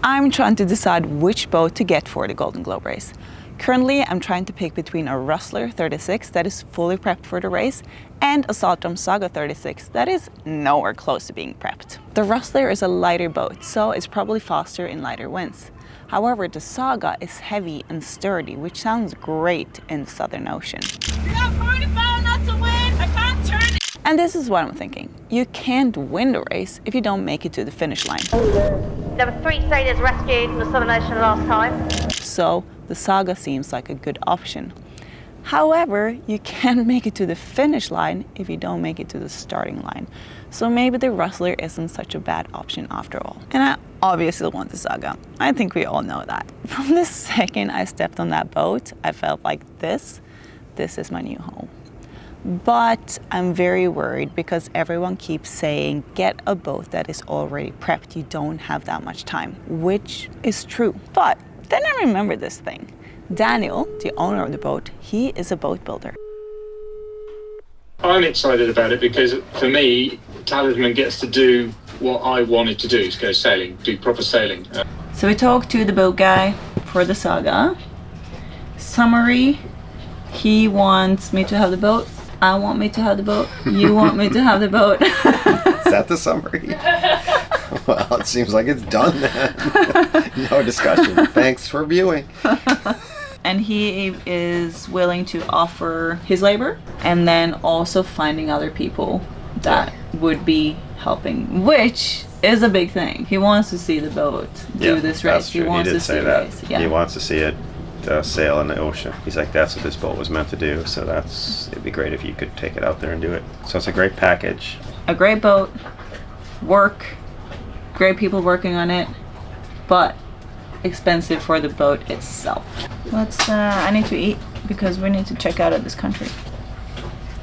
I'm trying to decide which boat to get for the Golden Globe race. Currently, I'm trying to pick between a Rustler 36 that is fully prepped for the race and a Saltram Saga 36 that is nowhere close to being prepped. The Rustler is a lighter boat, so it's probably faster in lighter winds. However, the Saga is heavy and sturdy, which sounds great in the Southern Ocean. You got 45 knots of wind, I can't turn it. And this is what I'm thinking. You can't win the race if you don't make it to the finish line. There were 3 sailors rescued in the Southern Ocean last time. So the Saga seems like a good option. However, you can't make it to the finish line if you don't make it to the starting line. So maybe the Rustler isn't such a bad option after all. And I obviously want the Saga. I think we all know that. From the second I stepped on that boat, I felt like this is my new home. But I'm very worried because everyone keeps saying, get a boat that is already prepped. You don't have that much time, which is true. But then I remember this thing. Daniel, the owner of the boat, he is a boat builder. I'm excited about it because for me, Talisman gets to do what I wanted to do, is go sailing, do proper sailing. So we talked to the boat guy for the Saga. Summary, he wants me to have the boat. I want me to have the boat. You want me to have the boat. Is that the summary? Well, it seems like it's done then. No discussion. Thanks for viewing. And he is willing to offer his labor and then also finding other people that would be helping, which is a big thing. He wants to see the boat do this race. He wants did to see say the that. race. Yeah. He wants to see it sail in the ocean. He's like, that's what this boat was meant to do. So it'd be great if you could take it out there and do it. So it's a great package. A great boat, work, great people working on it, but expensive for the boat itself. I need to eat because we need to check out of this country.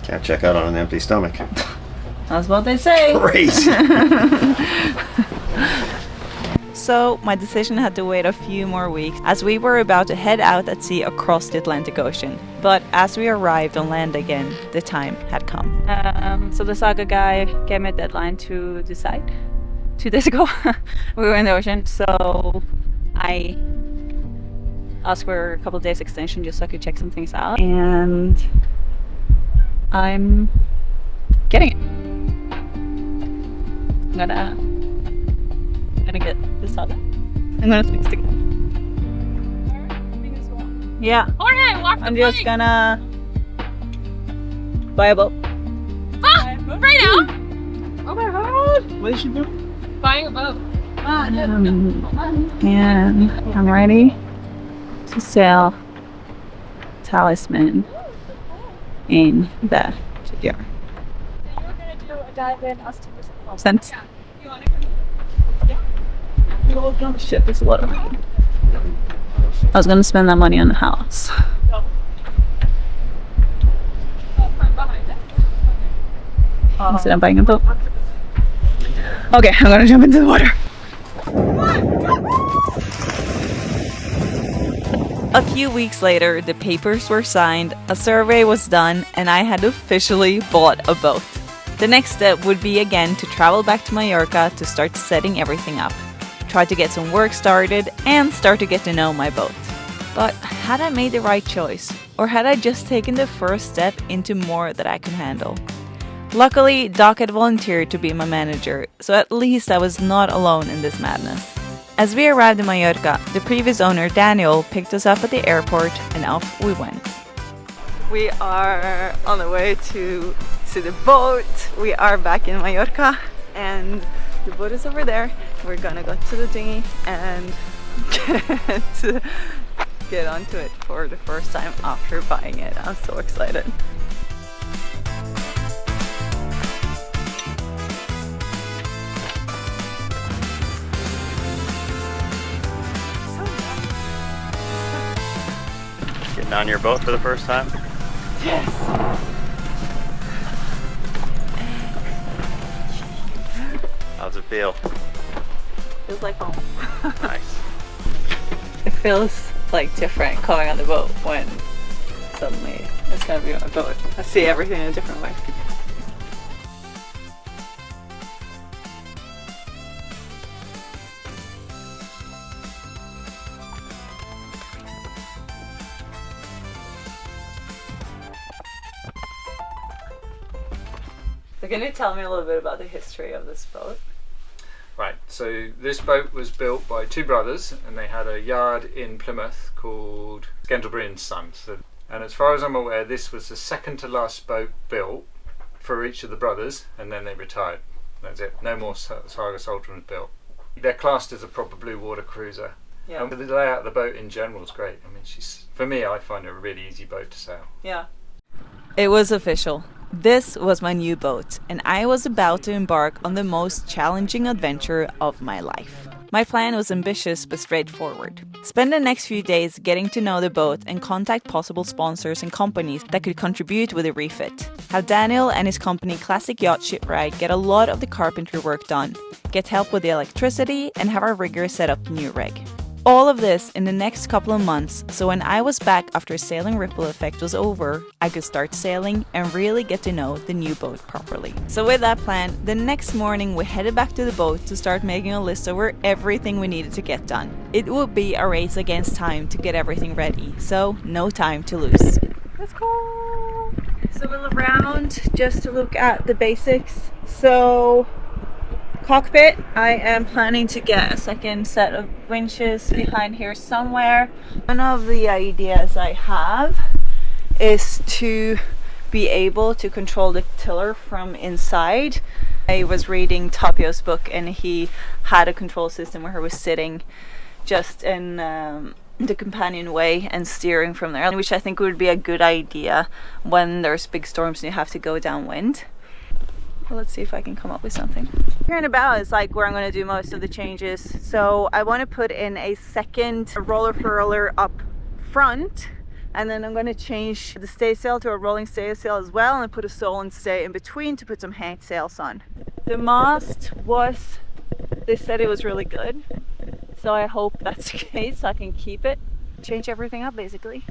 Can't check out on an empty stomach. That's what they say. Great. So my decision had to wait a few more weeks as we were about to head out at sea across the Atlantic Ocean. But as we arrived on land again, the time had come. So the Saga guy gave me a deadline to decide. 2 days ago, we were in the ocean, so I asked for a couple of days extension just so I could check some things out. And I'm getting it. I'm gonna get this Saga. I'm gonna fix it again. Yeah. Jorge, walk the I'm just plank. gonna buy a boat. Ah, right now? Oh my god! What is she doing? Buying a boat. And I'm ready to sail Talisman in the GDR. You're gonna do a dive in us to this. Sense. You wanna come? Oh shit, there's a lot of money. I was gonna spend that money on the house. Instead of buying a boat. Okay, I'm gonna jump into the water. A few weeks later, the papers were signed, a survey was done, and I had officially bought a boat. The next step would be again to travel back to Mallorca to start setting everything up, try to get some work started, and start to get to know my boat. But had I made the right choice? Or had I just taken the first step into more that I could handle? Luckily, Doc had volunteered to be my manager, so at least I was not alone in this madness. As we arrived in Mallorca, the previous owner, Daniel, picked us up at the airport and off we went. We are on the way to the boat. We are back in Mallorca and the boat is over there. We're gonna go to the dinghy and get onto it for the first time after buying it. I'm so excited. Getting on your boat for the first time? Yes. How's it feel? Feels like home. Nice. It feels like different coming on the boat when suddenly it's gonna be on a boat. I see everything in a different way. So can you tell me a little bit about the history of this boat? Right, so this boat was built by two brothers, and they had a yard in Plymouth called Scantlebury and Sons. And as far as I'm aware, this was the second to last boat built for each of the brothers, and then they retired. That's it. No more Saga Sultan was built. They're classed as a proper blue water cruiser. Yeah. And the layout of the boat in general is great. I mean, for me, I find it a really easy boat to sail. Yeah. It was official. This was my new boat, and I was about to embark on the most challenging adventure of my life. My plan was ambitious but straightforward. Spend the next few days getting to know the boat and contact possible sponsors and companies that could contribute with a refit. Have Daniel and his company Classic Yacht Shipwright get a lot of the carpentry work done, get help with the electricity, and have our rigger set up the new rig. All of this in the next couple of months, so when I was back after sailing ripple effect was over, I could start sailing and really get to know the new boat properly. So with that plan, the next morning we headed back to the boat to start making a list over everything we needed to get done. It would be a race against time to get everything ready, so no time to lose. Let's go! So we'll look around just to look at the basics. So cockpit, I am planning to get a second set of winches behind here somewhere. One of the ideas I have is to be able to control the tiller from inside. I was reading Tapio's book and he had a control system where he was sitting just in the companionway and steering from there, which I think would be a good idea when there's big storms and you have to go downwind. Well, let's see if I can come up with something. Here in the bow is like where I'm going to do most of the changes. So I want to put in a second roller furler up front, and then I'm going to change the staysail to a rolling staysail as well, and put a sole and stay in between to put some hang sails on. The mast was, they said it was really good, so I hope that's the case so I can keep it. Change everything up basically.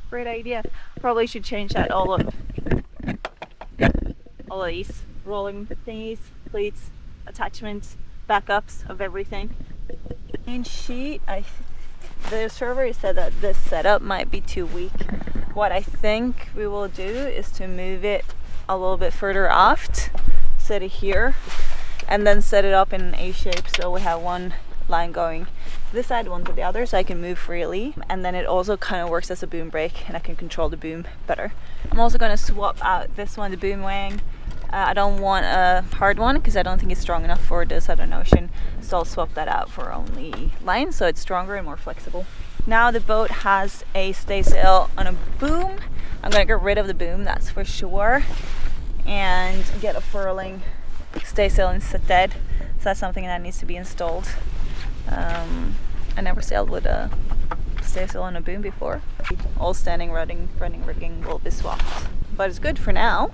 Great idea. Probably should change that all of these rolling thingies, cleats, attachments, backups of everything. Main sheet, the surveyor said that this setup might be too weak. What I think we will do is to move it a little bit further aft, set it here, and then set it up in an A shape so we have one line going this side, one to the other, so I can move freely, and then it also kind of works as a boom brake and I can control the boom better. I'm also going to swap out this one, the boom wing. I don't want a hard one because I don't think it's strong enough for the Southern Ocean, so I'll swap that out for only line so it's stronger and more flexible. Now the boat has a staysail on a boom. I'm going to get rid of the boom, that's for sure, and get a furling staysail instead. So that's something that needs to be installed. I never sailed with a staysail on a boom before. All standing running rigging will be swapped, but it's good for now.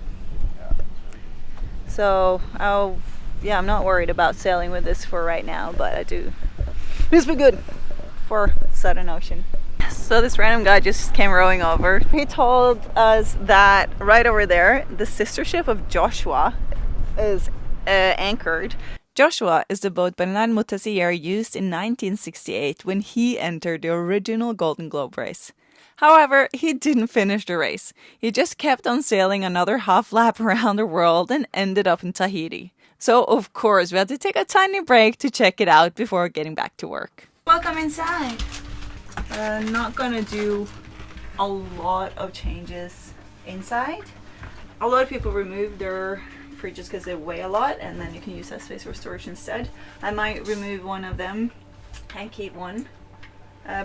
So I'm not worried about sailing with this for right now, but I do. This will be good for Southern Ocean. So this random guy just came rowing over. He told us that right over there, the sister ship of Joshua is anchored. Joshua is the boat Bernard Moutessier used in 1968 when he entered the original Golden Globe race. However, he didn't finish the race. He just kept on sailing another half lap around the world and ended up in Tahiti. So, of course, we had to take a tiny break to check it out before getting back to work. Welcome inside! Not gonna do a lot of changes inside. A lot of people remove their fridges because they weigh a lot, and then you can use that space for storage instead. I might remove one of them and keep one.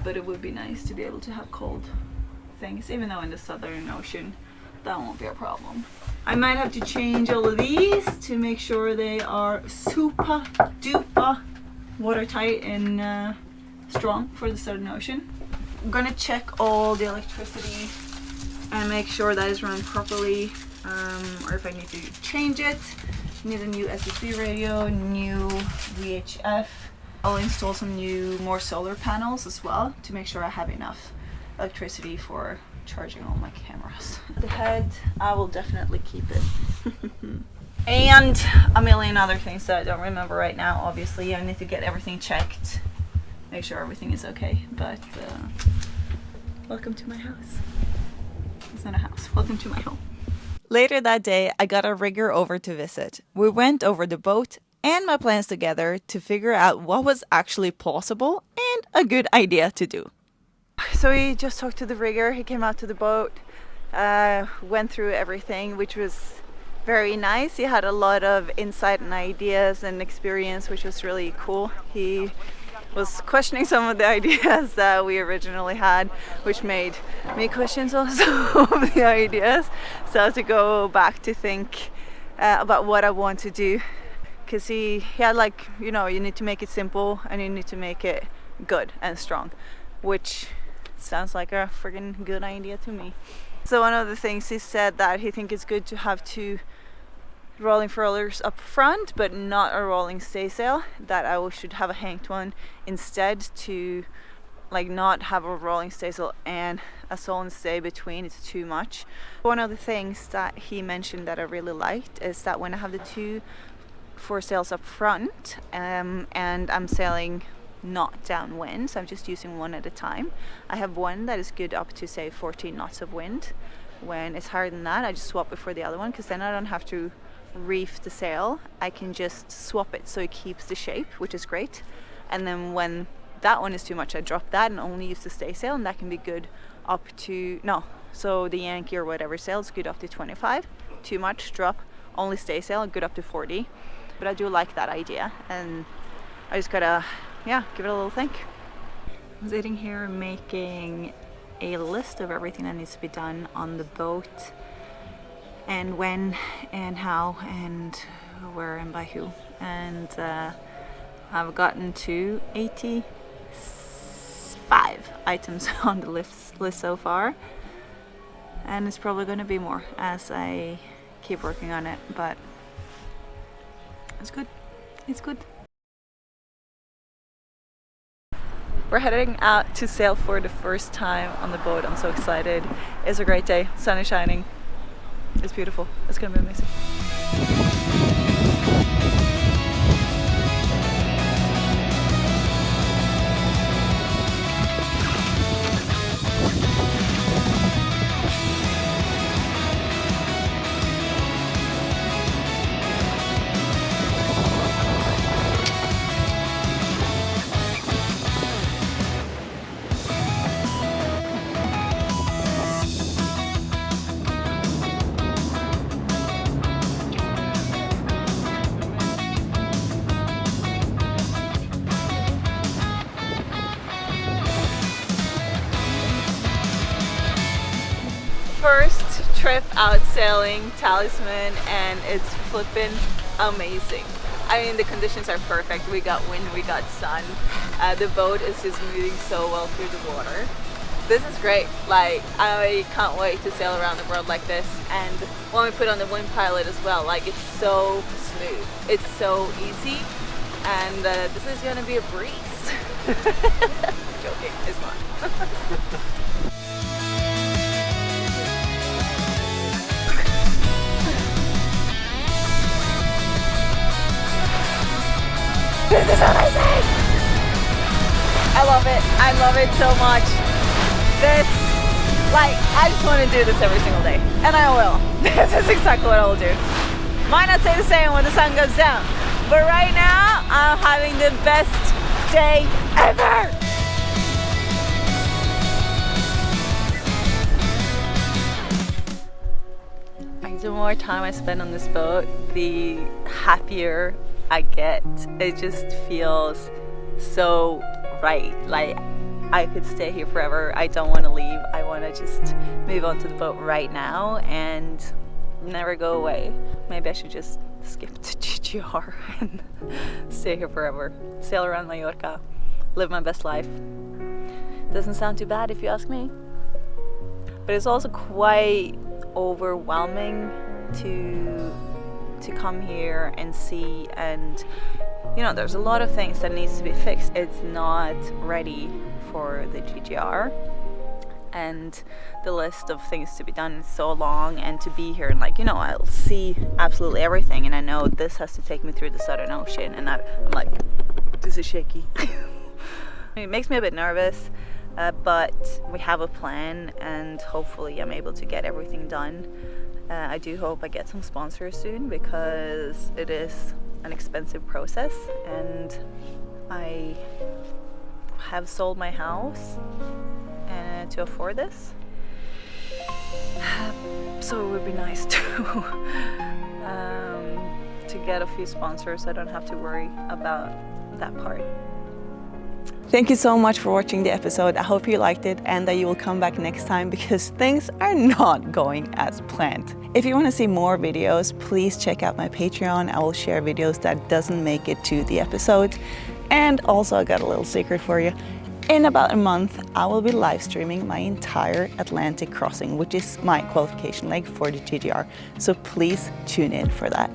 But it would be nice to be able to have cold things, even though in the Southern Ocean that won't be a problem. I might have to change all of these to make sure they are super duper watertight and strong for the Southern Ocean. I'm gonna check all the electricity and make sure that is run properly, or if I need to change it. Need a new SSB radio, new VHF. I'll install some more solar panels as well to make sure I have enough electricity for charging all my cameras. The head, I will definitely keep it. And a million other things that I don't remember right now. Obviously, I need to get everything checked, make sure everything is okay. But welcome to my house. It's not a house. Welcome to my home. Later that day, I got a rigger over to visit. We went over the boat and my plans together to figure out what was actually plausible and a good idea to do. So we just talked to the rigger. He came out to the boat, went through everything, which was very nice. He had a lot of insight and ideas and experience, which was really cool. He was questioning some of the ideas that we originally had, which made me question some of the ideas. So I had to go back to think about what I want to do, because he had like, you know, you need to make it simple and you need to make it good and strong, which sounds like a friggin' good idea to me. So one of the things he said that he thinks it's good to have 2 rolling furlers up front, but not a rolling staysail, that I should have a hanged one instead, to like not have a rolling staysail and a solemn stay between. It's too much. One of the things that he mentioned that I really liked is that when I have the 2 foresails up front and I'm sailing not downwind, so I'm just using one at a time, I have one that is good up to say 14 knots of wind. When it's higher than that, I just swap it for the other one, because then I don't have to reef the sail. I can just swap it so it keeps the shape, which is great. And then when that one is too much, I drop that and only use the staysail, and that can be good up to so the Yankee or whatever sail is good up to 25. Too much, drop, only staysail, good up to 40. But I do like that idea, and I just gotta give it a little think. I'm sitting here making a list of everything that needs to be done on the boat, and when and how and where and by who, and I've gotten to 85 items on the list so far, and it's probably going to be more as I keep working on it, but it's good. We're heading out to sail for the first time on the boat. I'm so excited. It's a great day. Sun is shining. It's beautiful. It's gonna be amazing. First trip out sailing Talisman, and it's flippin' amazing. I mean, the conditions are perfect. We got wind, we got sun. The boat is just moving so well through the water. This is great. Like, I can't wait to sail around the world like this. And when we put on the wind pilot as well, like, it's so smooth. It's so easy. And this is gonna be a breeze. Joking, it's not. This is amazing! I love it so much. This, like, I just want to do this every single day, and I will. This is exactly what I will do. Might not say the same when the sun goes down, but right now I'm having the best day ever! The more time I spend on this boat, the happier I get. It just feels so right. Like, I could stay here forever. I don't want to leave. I want to just move on to the boat right now and never go away. Maybe I should just skip to GGR and stay here forever. Sail around Mallorca, live my best life. Doesn't sound too bad if you ask me. But it's also quite overwhelming to come here and see, and you know, there's a lot of things that needs to be fixed. It's not ready for the GGR, and the list of things to be done is so long, and to be here and, like, you know, I'll see absolutely everything, and I know this has to take me through the Southern Ocean, and I'm like, this is shaky. It makes me a bit nervous, but we have a plan, and hopefully I'm able to get everything done. I do hope I get some sponsors soon because it is an expensive process, and I have sold my house to afford this. So it would be nice to get a few sponsors so I don't have to worry about that part. Thank you so much for watching the episode. I hope you liked it and that you will come back next time because things are not going as planned. If you want to see more videos, please check out my Patreon. I will share videos that doesn't make it to the episodes. And also I got a little secret for you. In about a month, I will be live streaming my entire Atlantic crossing, which is my qualification leg for the TGR. So please tune in for that.